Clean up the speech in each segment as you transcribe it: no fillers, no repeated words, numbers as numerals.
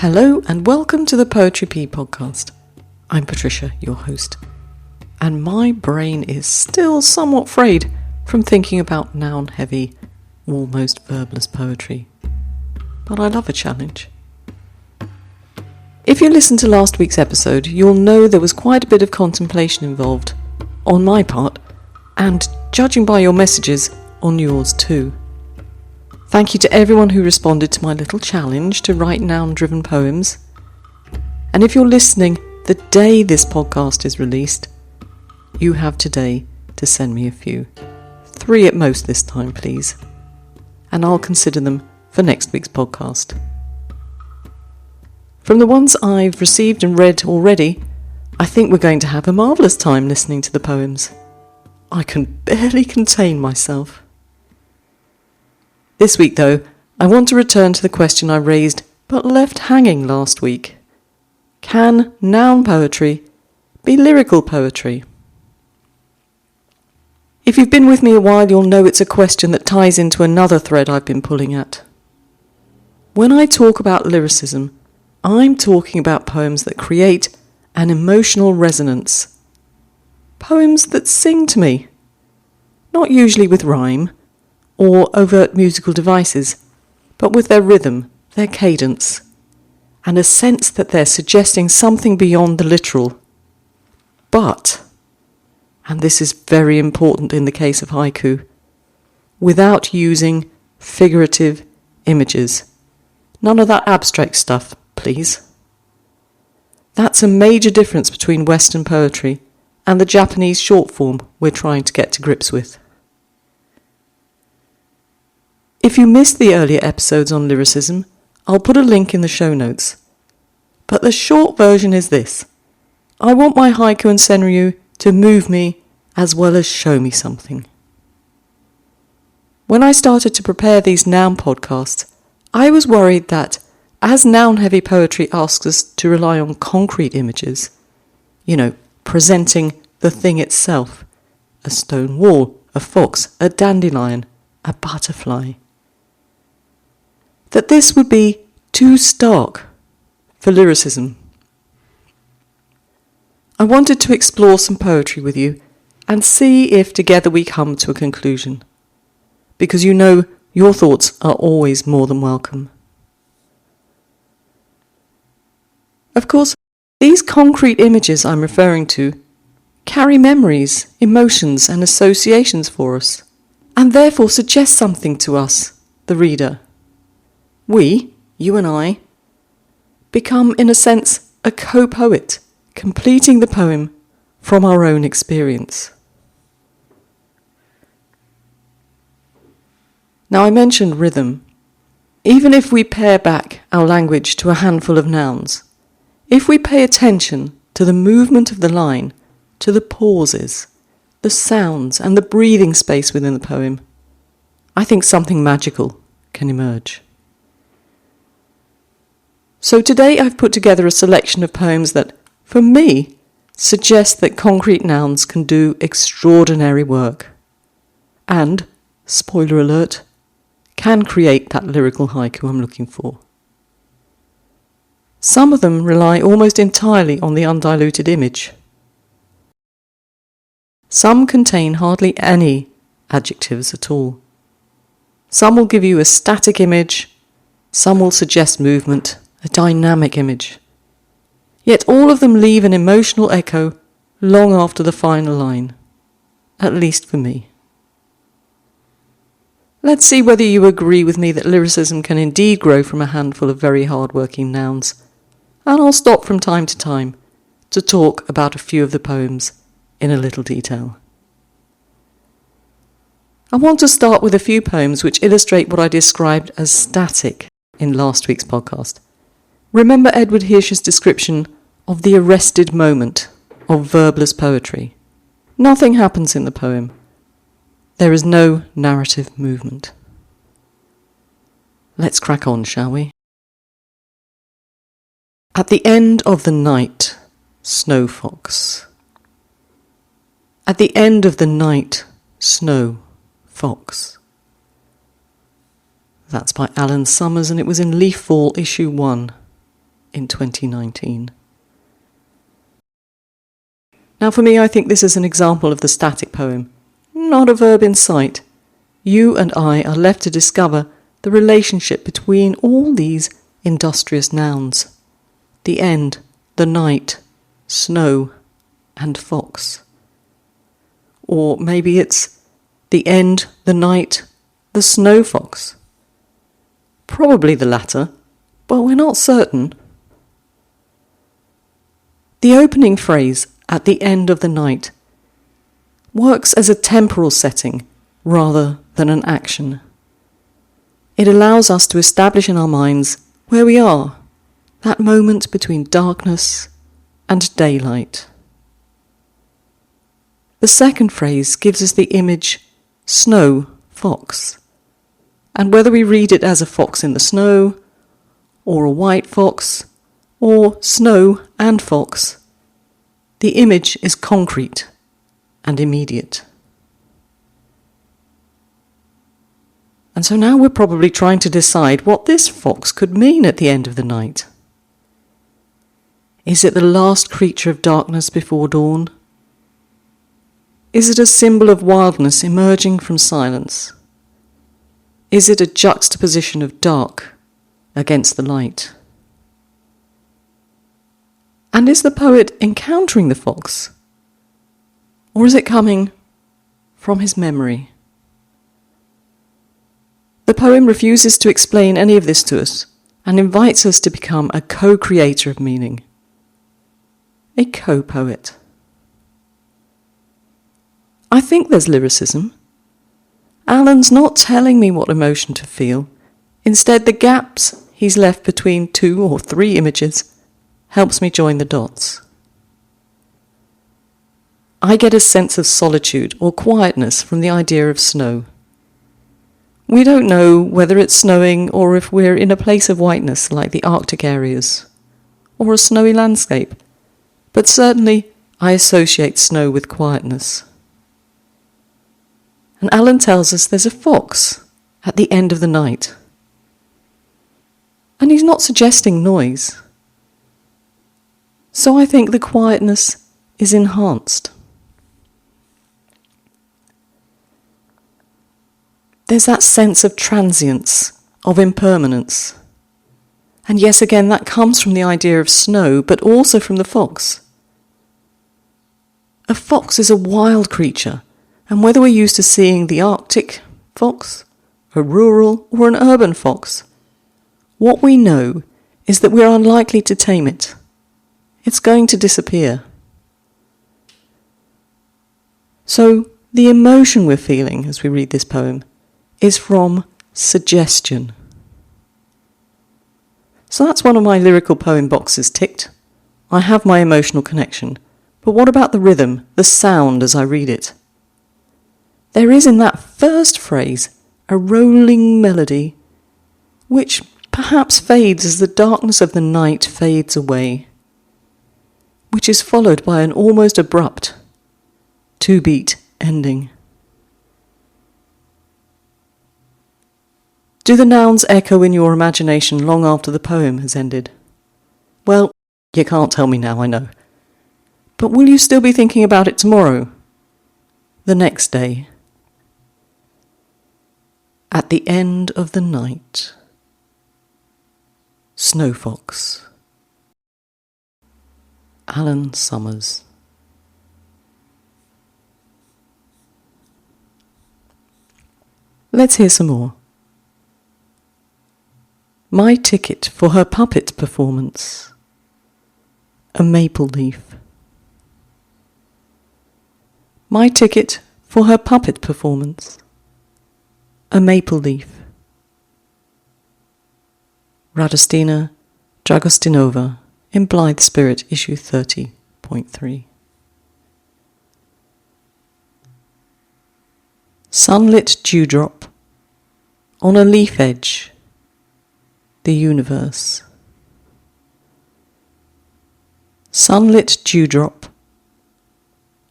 Hello and welcome to the Poetry Pea podcast. I'm Patricia, your host, and my brain is still somewhat frayed from thinking about noun-heavy, almost verbless poetry. But I love a challenge. If you listened to last week's episode, you'll know there was quite a bit of contemplation involved, on my part, and judging by your messages, on yours too. Thank you to everyone who responded to my little challenge to write noun-driven poems. And if you're listening the day this podcast is released, you have today to send me a few. 3 at most this time, please. And I'll consider them for next week's podcast. From the ones I've received and read already, I think we're going to have a marvellous time listening to the poems. I can barely contain myself. This week, though, I want to return to the question I raised but left hanging last week. Can noun poetry be lyrical poetry? If you've been with me a while, you'll know it's a question that ties into another thread I've been pulling at. When I talk about lyricism, I'm talking about poems that create an emotional resonance. Poems that sing to me, not usually with rhyme or overt musical devices, but with their rhythm, their cadence, and a sense that they're suggesting something beyond the literal. But, and this is very important in the case of haiku, without using figurative images. None of that abstract stuff, please. That's a major difference between Western poetry and the Japanese short form we're trying to get to grips with. If you missed the earlier episodes on lyricism, I'll put a link in the show notes. But the short version is this. I want my haiku and senryū to move me as well as show me something. When I started to prepare these noun podcasts, I was worried that, as noun-heavy poetry asks us to rely on concrete images, presenting the thing itself, a stone wall, a fox, a dandelion, a butterfly, that this would be too stark for lyricism. I wanted to explore some poetry with you and see if together we come to a conclusion, because your thoughts are always more than welcome. Of course, these concrete images I'm referring to carry memories, emotions and associations for us, and therefore suggest something to us, the reader. We, you and I, become in a sense a co-poet, completing the poem from our own experience. Now I mentioned rhythm. Even if we pare back our language to a handful of nouns, if we pay attention to the movement of the line, to the pauses, the sounds and the breathing space within the poem, I think something magical can emerge. So today I've put together a selection of poems that, for me, suggest that concrete nouns can do extraordinary work and, spoiler alert, can create that lyrical haiku I'm looking for. Some of them rely almost entirely on the undiluted image. Some contain hardly any adjectives at all. Some will give you a static image, some will suggest movement, a dynamic image. Yet all of them leave an emotional echo long after the final line, at least for me. Let's see whether you agree with me that lyricism can indeed grow from a handful of very hard-working nouns, and I'll stop from time to time to talk about a few of the poems in a little detail. I want to start with a few poems which illustrate what I described as static in last week's podcast. Remember Edward Hirsch's description of the arrested moment of verbless poetry. Nothing happens in the poem. There is no narrative movement. Let's crack on, shall we? At the end of the night, snow fox. At the end of the night, snow fox. That's by Alan Summers, and it was in Leaf Fall, issue 1. in 2019. Now for me, I think this is an example of the static poem. Not a verb in sight. You and I are left to discover the relationship between all these industrious nouns. The end, the night, snow, and fox. Or maybe it's the end, the night, the snow fox. Probably the latter, but we're not certain. The opening phrase, at the end of the night, works as a temporal setting rather than an action. It allows us to establish in our minds where we are, that moment between darkness and daylight. The second phrase gives us the image snow, fox, and whether we read it as a fox in the snow, or a white fox, or snow and fox, the image is concrete and immediate. And so now we're probably trying to decide what this fox could mean at the end of the night. Is it the last creature of darkness before dawn? Is it a symbol of wildness emerging from silence? Is it a juxtaposition of dark against the light? And is the poet encountering the fox? Or is it coming from his memory? The poem refuses to explain any of this to us and invites us to become a co-creator of meaning, a co-poet. I think there's lyricism. Alan's not telling me what emotion to feel. Instead, the gaps he's left between 2 or 3 images helps me join the dots. I get a sense of solitude or quietness from the idea of snow. We don't know whether it's snowing or if we're in a place of whiteness like the Arctic areas, or a snowy landscape, but certainly I associate snow with quietness. And Alan tells us there's a fox at the end of the night. And he's not suggesting noise. So I think the quietness is enhanced. There's that sense of transience, of impermanence. And yes, again, that comes from the idea of snow, but also from the fox. A fox is a wild creature, and whether we're used to seeing the Arctic fox, a rural or an urban fox, what we know is that we're unlikely to tame it. It's going to disappear. So the emotion we're feeling as we read this poem is from suggestion. So that's one of my lyrical poem boxes ticked. I have my emotional connection. But what about the rhythm, the sound as I read it? There is in that first phrase a rolling melody, which perhaps fades as the darkness of the night fades away, which is followed by an almost abrupt 2-beat ending. Do the nouns echo in your imagination long after the poem has ended? Well, you can't tell me now, I know. But will you still be thinking about it tomorrow? The next day? At the end of the night. Snow Fox. Alan Summers. Let's hear some more. My ticket for her puppet performance. A maple leaf. My ticket for her puppet performance. A maple leaf. Radostina Dragostinova in Blithe Spirit, issue 30.3. Sunlit dewdrop on a leaf edge. The universe. Sunlit dewdrop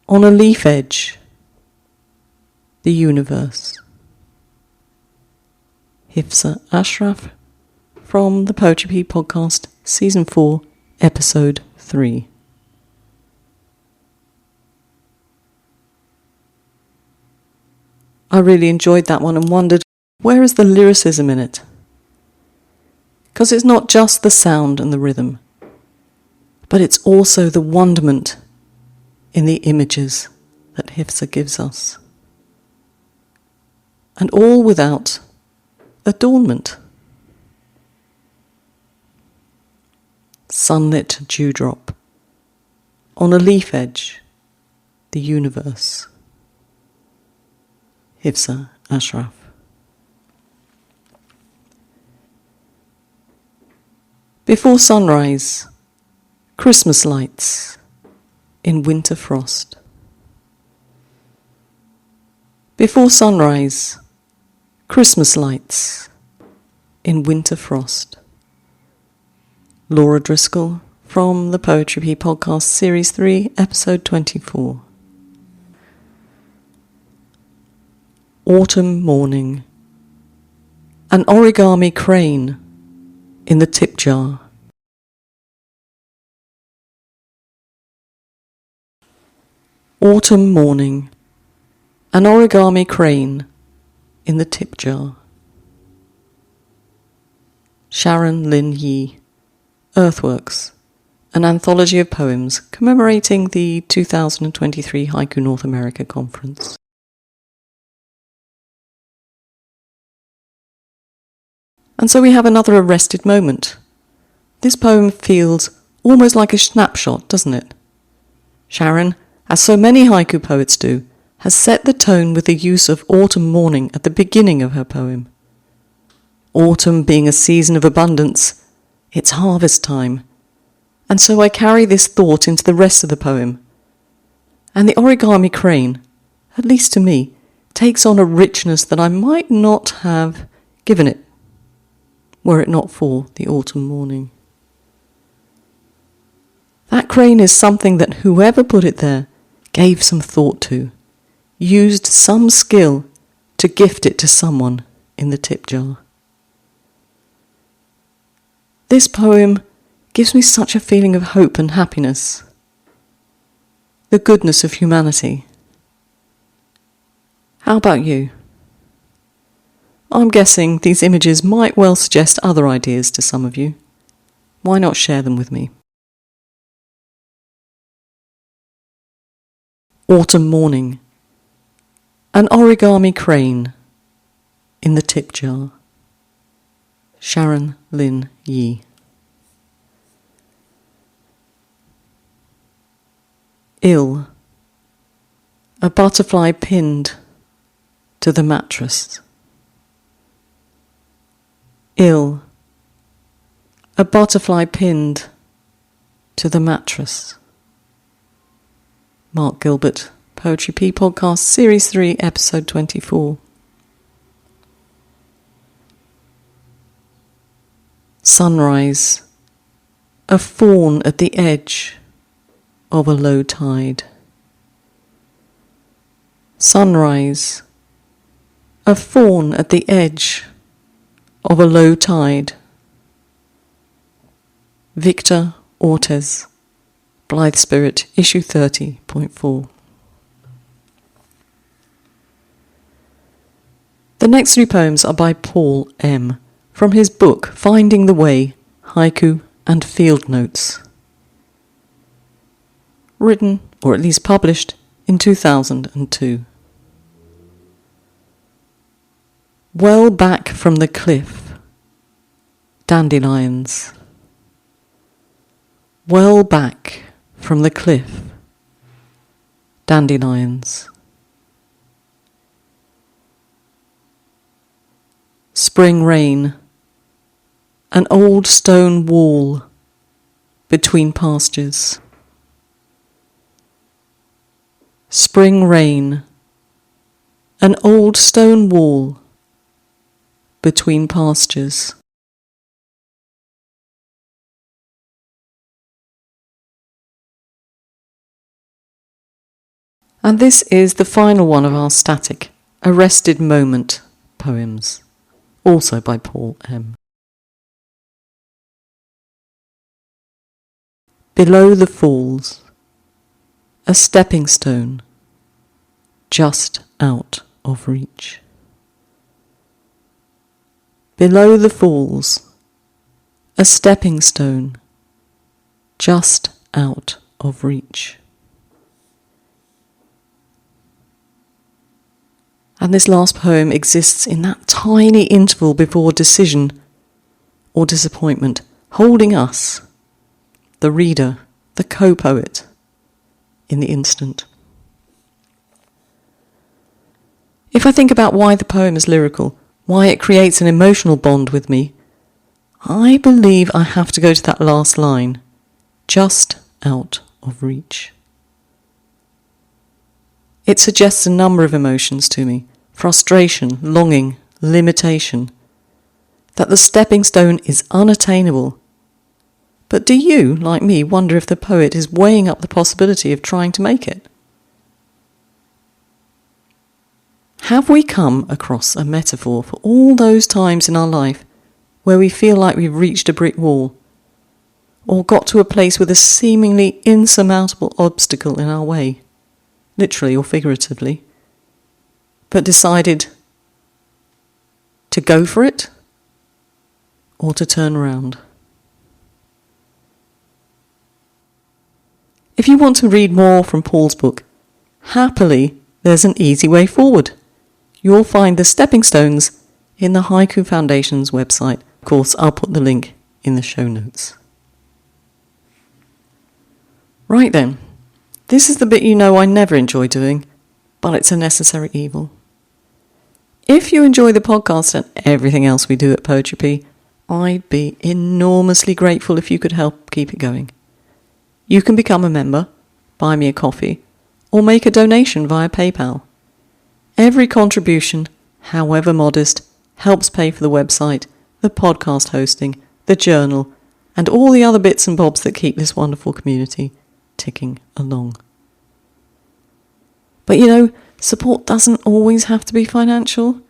on a leaf edge. The universe. Hifsa Ashraf from from the Poetry Peys podcast, Season 4, Episode 3. I really enjoyed that one and wondered, where is the lyricism in it? Because it's not just the sound and the rhythm, but it's also the wonderment in the images that Hifsa gives us. And all without adornment. Sunlit dewdrop, on a leaf edge, the universe. Hifsa Ashraf. Before sunrise, Christmas lights in winter frost. Before sunrise, Christmas lights in winter frost. Laura Driscoll from the Poetry Peys podcast, Series 3, Episode 24. Autumn morning. An origami crane in the tip jar. Autumn morning. An origami crane in the tip jar. Sharon Lynne Yee, Earthworks, an anthology of poems commemorating the 2023 Haiku North America Conference. And so we have another arrested moment. This poem feels almost like a snapshot, doesn't it? Sharon, as so many haiku poets do, has set the tone with the use of autumn morning at the beginning of her poem. Autumn being a season of abundance, it's harvest time. And so I carry this thought into the rest of the poem. And the origami crane, at least to me, takes on a richness that I might not have given it, were it not for the autumn morning. That crane is something that whoever put it there gave some thought to, used some skill to gift it to someone in the tip jar. This poem gives me such a feeling of hope and happiness, the goodness of humanity. How about you? I'm guessing these images might well suggest other ideas to some of you. Why not share them with me? Autumn morning. An origami crane in the tip jar. Sharon Lynne Yee. Ill. A butterfly pinned to the mattress. Ill. A butterfly pinned to the mattress. Mark Gilbert, Poetry Peys podcast, Series 3, Episode 24. Sunrise. A fawn at the edge of a low tide. Sunrise. A fawn at the edge of a low tide. Victor Ortiz, Blithe Spirit, issue 30.4. The next three poems are by Paul M. from his book Finding the Way, Haiku and Field Notes. Written, or at least published, in 2002. Well back from the cliff, dandelions. Well back from the cliff, dandelions. Spring rain, an old stone wall between pastures. Spring rain, an old stone wall between pastures. And this is the final one of our static, arrested moment poems, also by Paul M. below the falls, a stepping stone, just out of reach. Below the falls, a stepping stone, just out of reach. And this last poem exists in that tiny interval before decision or disappointment, holding us, the reader, the co-poet, in the instant. If I think about why the poem is lyrical, why it creates an emotional bond with me, I believe I have to go to that last line, just out of reach. It suggests a number of emotions to me: frustration, longing, limitation, that the stepping stone is unattainable. But do you, like me, wonder if the poet is weighing up the possibility of trying to make it? Have we come across a metaphor for all those times in our life where we feel like we've reached a brick wall, or got to a place with a seemingly insurmountable obstacle in our way, literally or figuratively, but decided to go for it or to turn around? If you want to read more from Paul's book, happily, there's an easy way forward. You'll find the stepping stones in the Haiku Foundation's website. Of course, I'll put the link in the show notes. Right then, this is the bit you know I never enjoy doing, but it's a necessary evil. If you enjoy the podcast and everything else we do at Poetry Pea, I'd be enormously grateful if you could help keep it going. You can become a member, buy me a coffee, or make a donation via PayPal. Every contribution, however modest, helps pay for the website, the podcast hosting, the journal, and all the other bits and bobs that keep this wonderful community ticking along. But you know, support doesn't always have to be financial.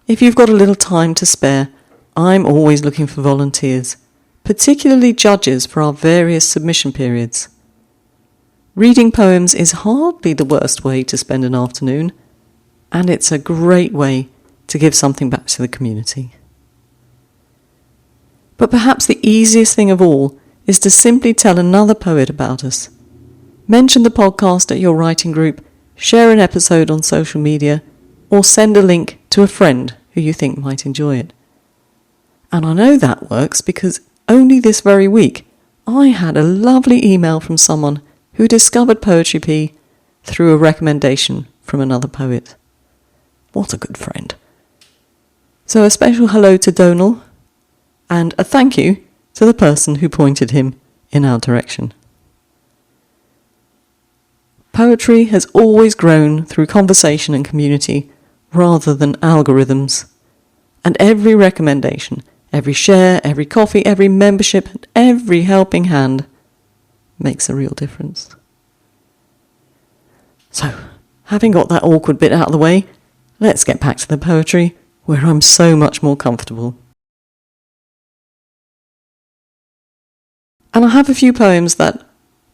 If you've got a little time to spare, I'm always looking for volunteers, particularly judges for our various submission periods. Reading poems is hardly the worst way to spend an afternoon, and it's a great way to give something back to the community. But perhaps the easiest thing of all is to simply tell another poet about us. Mention the podcast at your writing group, share an episode on social media, or send a link to a friend who you think might enjoy it. And I know that works because only this very week I had a lovely email from someone who discovered Poetry Pea through a recommendation from another poet. What a good friend. So a special hello to Donal, and a thank you to the person who pointed him in our direction. Poetry has always grown through conversation and community rather than algorithms, and every recommendation, every share, every coffee, every membership, and every helping hand makes a real difference. So, having got that awkward bit out of the way, let's get back to the poetry, where I'm so much more comfortable. And I have a few poems that,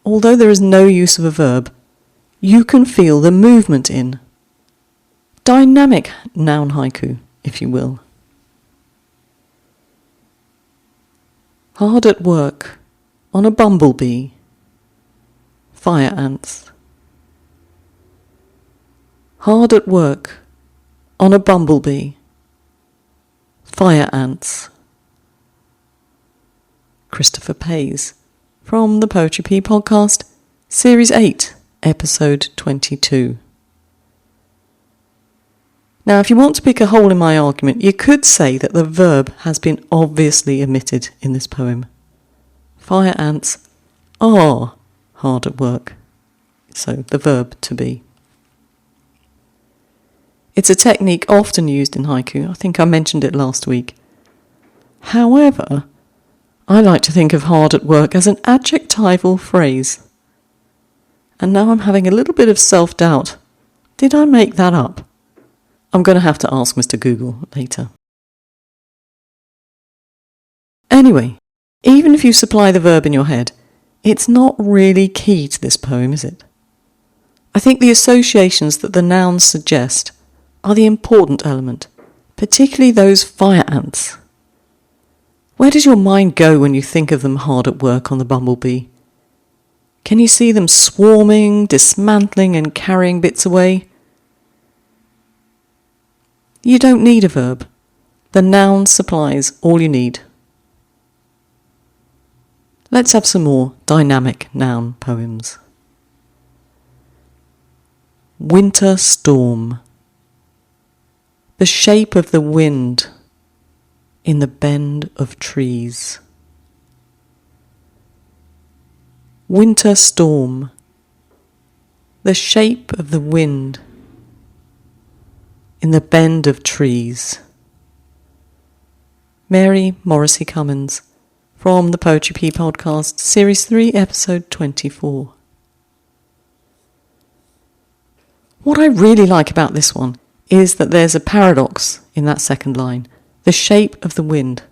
although there is no use of a verb, you can feel the movement in. Dynamic noun haiku, if you will. Hard at work on a bumblebee. Fire ants. Hard at work on a bumblebee. Fire ants. Christopher Peys, from the Poetry Pea podcast, Series 8, Episode 22. Now, if you want to pick a hole in my argument, you could say that the verb has been obviously omitted in this poem. Fire ants are hard at work. So, the verb to be. It's a technique often used in haiku. I think I mentioned it last week. However, I like to think of hard at work as an adjectival phrase. And now I'm having a little bit of self-doubt. Did I make that up? I'm going to have to ask Mr. Google later. Anyway, even if you supply the verb in your head, it's not really key to this poem, is it? I think the associations that the nouns suggest are the important element, particularly those fire ants. Where does your mind go when you think of them hard at work on the bumblebee? Can you see them swarming, dismantling and carrying bits away? You don't need a verb. The noun supplies all you need. Let's have some more dynamic noun poems. Winter storm. The shape of the wind in the bend of trees. Winter storm. The shape of the wind in the bend of trees. Máire Morrissey-Cummins from the Poetry Pea podcast, Series 3, Episode 24. What I really like about this one is that there's a paradox in that second line, the shape of the wind.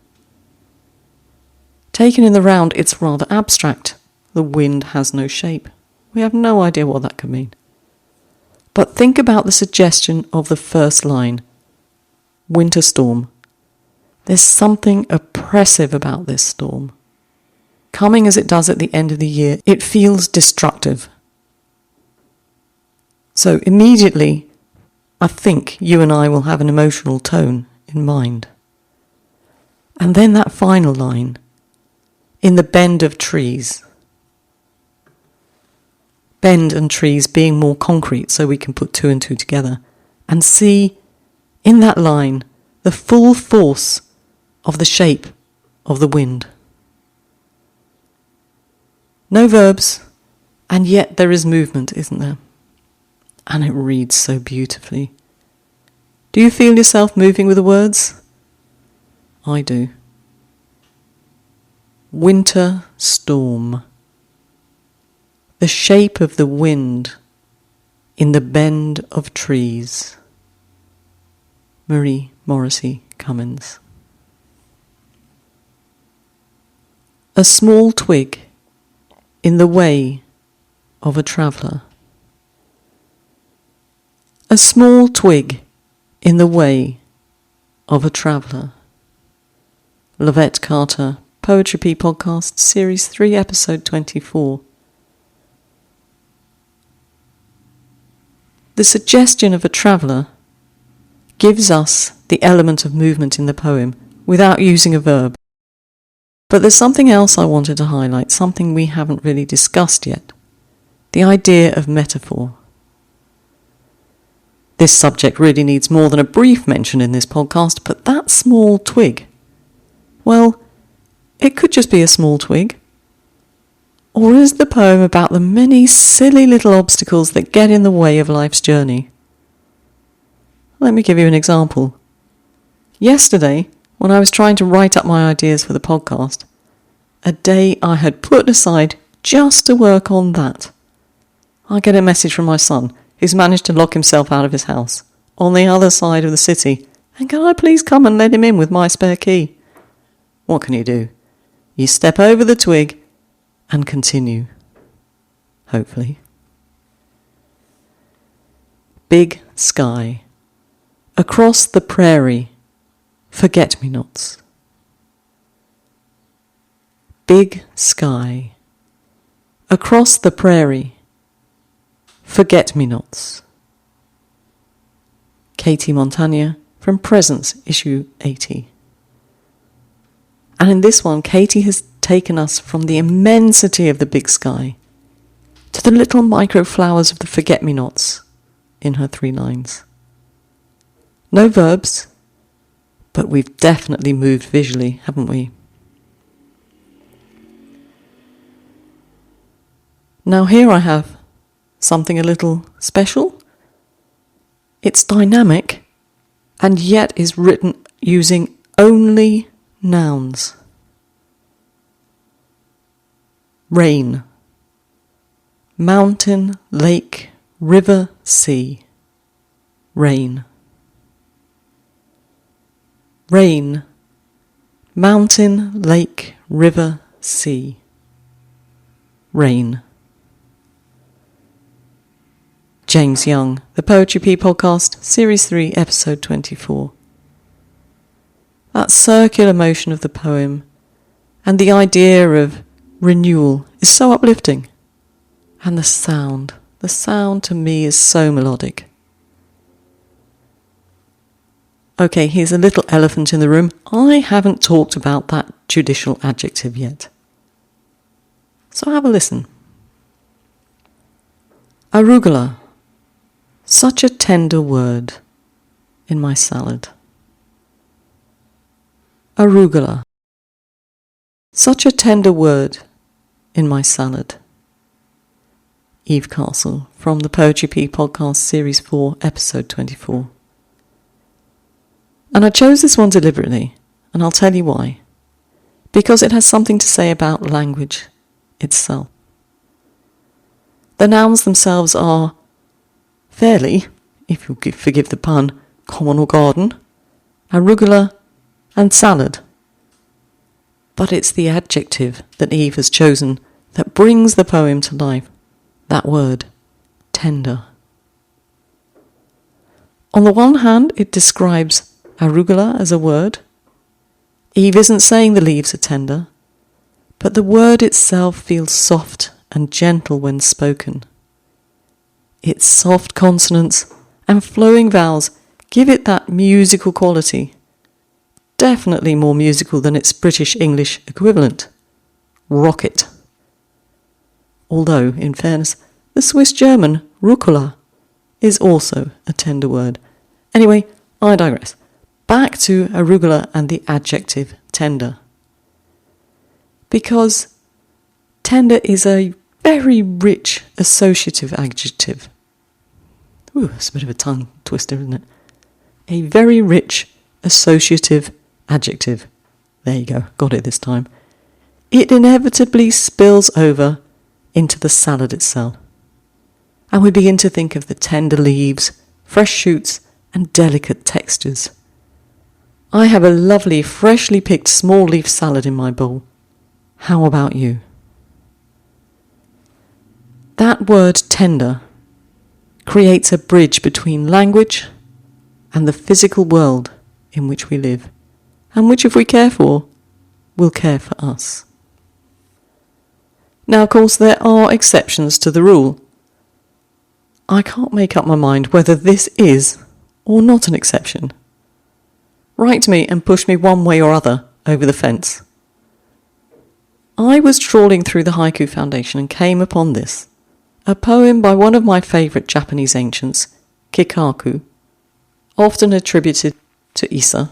Taken in the round, it's rather abstract. The wind has no shape. We have no idea what that could mean. But think about the suggestion of the first line, winter storm. There's something oppressive about this storm. Coming as it does at the end of the year, it feels destructive. So immediately, I think you and I will have an emotional tone in mind. And then that final line, in the bend of trees. Bend and trees being more concrete so we can put two and two together and see in that line the full force of the shape of the wind. No verbs, and yet there is movement, isn't there? And it reads so beautifully. Do you feel yourself moving with the words? I do. Winter storm. The shape of the wind in the bend of trees. Máire Morrissey-Cummins. A small twig in the way of a traveller. A small twig in the way of a traveller. Lovette Carter, Poetry Pea podcast, Series 3, Episode 24. The suggestion of a traveller gives us the element of movement in the poem without using a verb. But there's something else I wanted to highlight, something we haven't really discussed yet. The idea of metaphor. This subject really needs more than a brief mention in this podcast, but that small twig, well, it could just be a small twig. Or is the poem about the many silly little obstacles that get in the way of life's journey? Let me give you an example. Yesterday, when I was trying to write up my ideas for the podcast, a day I had put aside just to work on that, I get a message from my son, who's managed to lock himself out of his house, on the other side of the city, and can I please come and let him in with my spare key? What can you do? You step over the twig and continue. Hopefully. Big sky. Across the prairie, forget-me-nots. Big sky. Across the prairie, forget-me-nots. Katie Montagna from Presence, issue 80. And in this one, Katie has taken us from the immensity of the big sky to the little micro flowers of the forget-me-nots in her 3 lines. No verbs, but we've definitely moved visually, haven't we? Now here I have something a little special. It's dynamic and yet is written using only nouns. Rain. Mountain, lake, river, sea. Rain. Rain. Mountain, lake, river, sea. rain. James Young, The Poetry Pea Podcast, Series 3, Episode 24. That circular motion of the poem and the idea of renewal is so uplifting. And the sound to me is so melodic. Okay, here's a little elephant in the room. I haven't talked about that judicial adjective yet. So have a listen. Arugula. Such a tender word in my salad. Arugula. Such a tender word in my salad. Eve Castle from the Poetry Pea Podcast Series 4, Episode 24. And I chose this one deliberately, and I'll tell you why. Because it has something to say about language itself. The nouns themselves are fairly, if you forgive the pun, common or garden, arugula and salad. But it's the adjective that Eve has chosen that brings the poem to life. That word, tender. On the one hand, it describes arugula as a word. Eve isn't saying the leaves are tender, but the word itself feels soft and gentle when spoken. Its soft consonants and flowing vowels give it that musical quality. Definitely more musical than its British English equivalent, rocket. Although, in fairness, the Swiss German rucola is also a tender word. Anyway, I digress. Back to arugula and the adjective tender. Because tender is a very rich associative adjective. Ooh, that's a bit of a tongue twister, isn't it? A very rich associative adjective. There you go, got it this time. It inevitably spills over into the salad itself. And we begin to think of the tender leaves, fresh shoots, and delicate textures. I have a lovely, freshly picked small leaf salad in my bowl. How about you? That word tender creates a bridge between language and the physical world in which we live, and which, if we care for, will care for us. Now, of course, there are exceptions to the rule. I can't make up my mind whether this is or not an exception. Write to me and push me one way or other over the fence. I was trawling through the Haiku Foundation and came upon this, a poem by one of my favourite Japanese ancients, Kikaku, often attributed to Issa.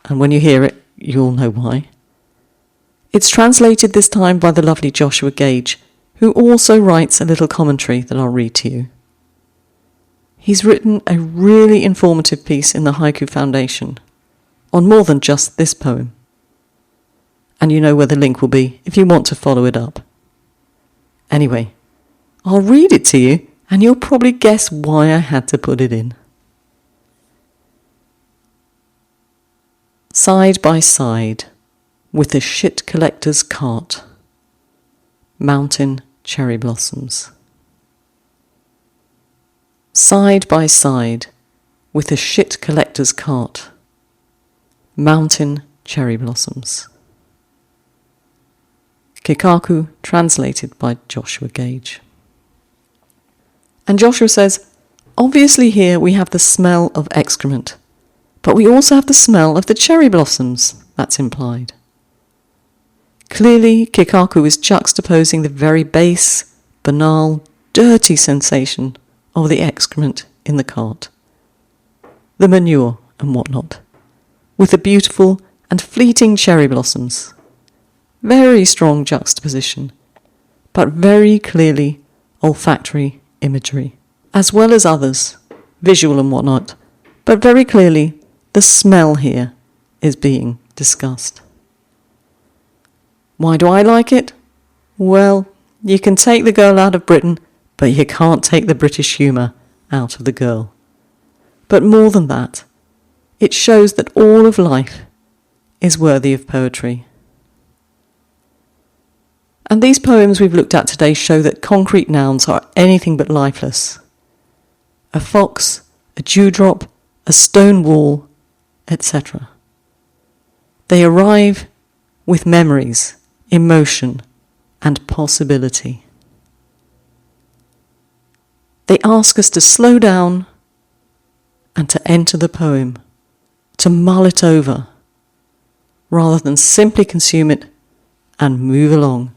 And when you hear it, you'll know why. It's translated this time by the lovely Joshua Gage, who also writes a little commentary that I'll read to you. He's written a really informative piece in the Haiku Foundation on more than just this poem. And you know where the link will be if you want to follow it up. Anyway, I'll read it to you and you'll probably guess why I had to put it in. Side by side with the shit collector's cart, mountain cherry blossoms. Side by side with the shit collector's cart, mountain cherry blossoms. Kikaku, translated by Joshua Gage. And Joshua says, obviously here we have the smell of excrement, but we also have the smell of the cherry blossoms that's implied. Clearly, Kikaku is juxtaposing the very base, banal, dirty sensation of the excrement in the cart, the manure and whatnot, with the beautiful and fleeting cherry blossoms. Very strong juxtaposition, but very clearly olfactory imagery, as well as others, visual and whatnot, but very clearly the smell here is being discussed. Why do I like it? Well, you can take the girl out of Britain, but you can't take the British humour out of the girl. But more than that, it shows that all of life is worthy of poetry. And these poems we've looked at today show that concrete nouns are anything but lifeless. A fox, a dewdrop, a stone wall, etc. They arrive with memories, emotion, and possibility. They ask us to slow down and to enter the poem, to mull it over, rather than simply consume it and move along.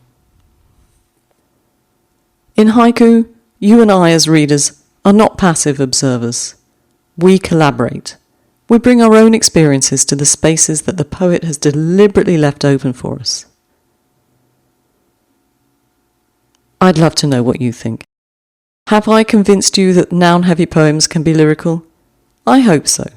In haiku, you and I as readers are not passive observers. We collaborate. We bring our own experiences to the spaces that the poet has deliberately left open for us. I'd love to know what you think. Have I convinced you that noun-heavy poems can be lyrical? I hope so.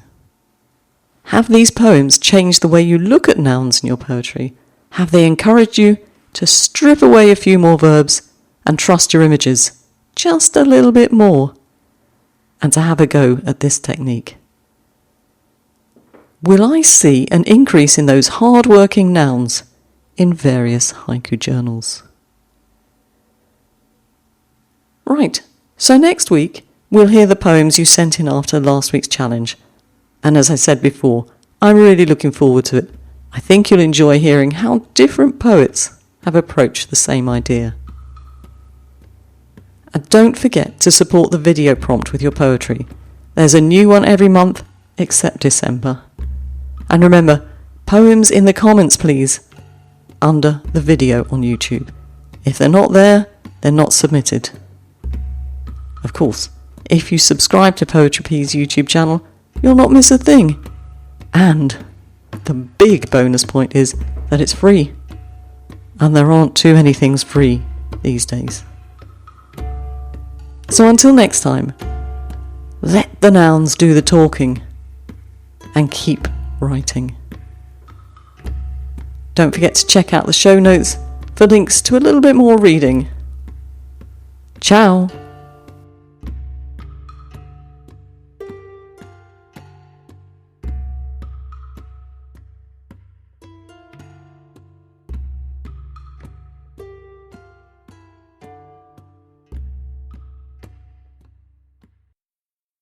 Have these poems changed the way you look at nouns in your poetry? Have they encouraged you to strip away a few more verbs and trust your images just a little bit more, and to have a go at this technique? Will I see an increase in those hard-working nouns in various haiku journals? Right, so next week we'll hear the poems you sent in after last week's challenge. And as I said before, I'm really looking forward to it. I think you'll enjoy hearing how different poets have approached the same idea. And don't forget to support the video prompt with your poetry. There's a new one every month, except December. And remember, poems in the comments please, under the video on YouTube. If they're not there, they're not submitted. Of course, if you subscribe to Poetry Peys YouTube channel, you'll not miss a thing. And the big bonus point is that it's free. And there aren't too many things free these days. So until next time, let the nouns do the talking and keep writing. Don't forget to check out the show notes for links to a little bit more reading. Ciao!